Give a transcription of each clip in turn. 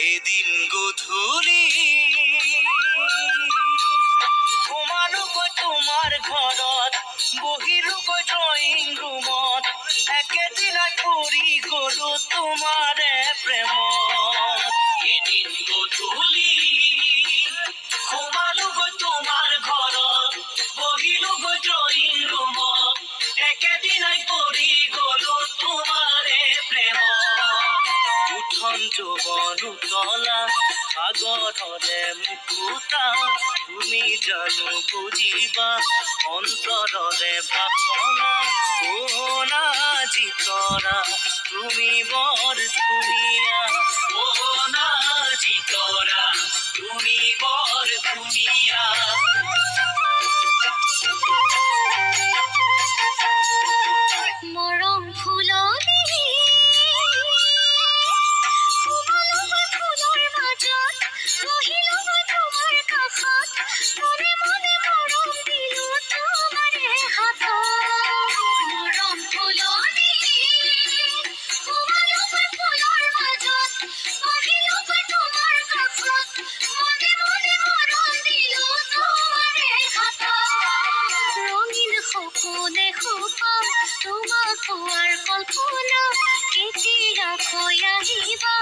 এদিন গধূলি সোমালোগৈ তোমাৰ ঘৰত, বহিলোগৈ ড্ৰয়িং ৰুমত, একেদিনাই পৰি গলো তোমাৰে প্ৰেমত। এদিন গধূলি সোমালোগৈ তোমাৰ ঘৰত, বহিলোগৈ ড্ৰয়িং ৰুমত, একেদিনাই পৰি গলো তোমাৰে প্ৰেমত। উঠন যৌৱন উতলা সাগৰৰে মুকুতা, তুমি জানো বুজিবা অন্তৰৰে ভাষণা। শুনা জিতৰা তুমি বৰ ধুনীয়া, শুনা জিতৰা তুমি বৰ ধুনীয়া। মৰম ফুলনি সোমালোগৈ ফুলৰ মাজত, বহিলোগৈ তোমাৰ কাষত, মনে মনে মৰম দিলো তোমাৰে হাতত। মৰম ফুলনি সোমালোগৈ ফুলৰ মাজত, বহিলোগৈ তোমাৰ কাষত, মনে মনে মৰম দিলো তোমাৰে হাতত। ৰঙীন সপোনে সোপা তোমাক পোৱাৰ কল্পনা, কেতিয়াকৈ আহিবা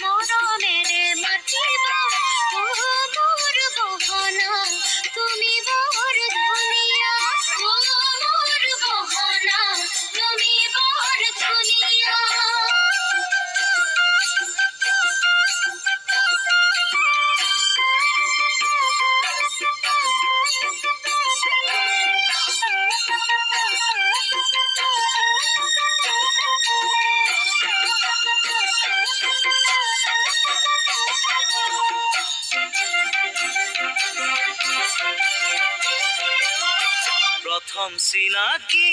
মৰমেৰে মাতিবা। মোৰ গহনা তুমি বৰ ধুনীয়া, মোৰ গহনা তুমি বৰ ধুনীয়া। প্ৰথম চিনাকি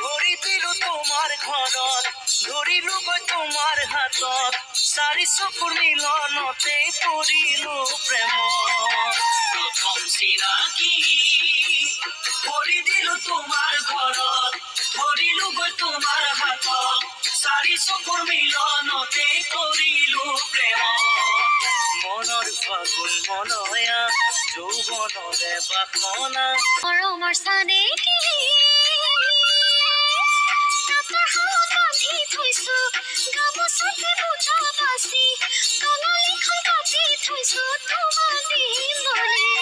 ভৰি দিলো তোমাৰ ঘৰত, ধৰিলোগৈ তোমাৰ হাতত, চাৰি চকুৰ মিলনতে পৰিলো প্ৰেমত। প্ৰথম চিনাকি ভৰি দিলো তোমাৰ ঘৰত, ধৰিলোগৈ তোমাৰ হাতত, চাৰি চকুৰ মিলনতে পৰিলো প্ৰেমত। মনৰ ফাগুন মলয়া যৌৱনৰে বাসনা, মৰমৰ চানেকি তাতৰ হালত বান্ধি থৈছো, গামোচাতে বুটা বাচি, তলালিখন কাটি থৈছো তোমাক দিম বুলি।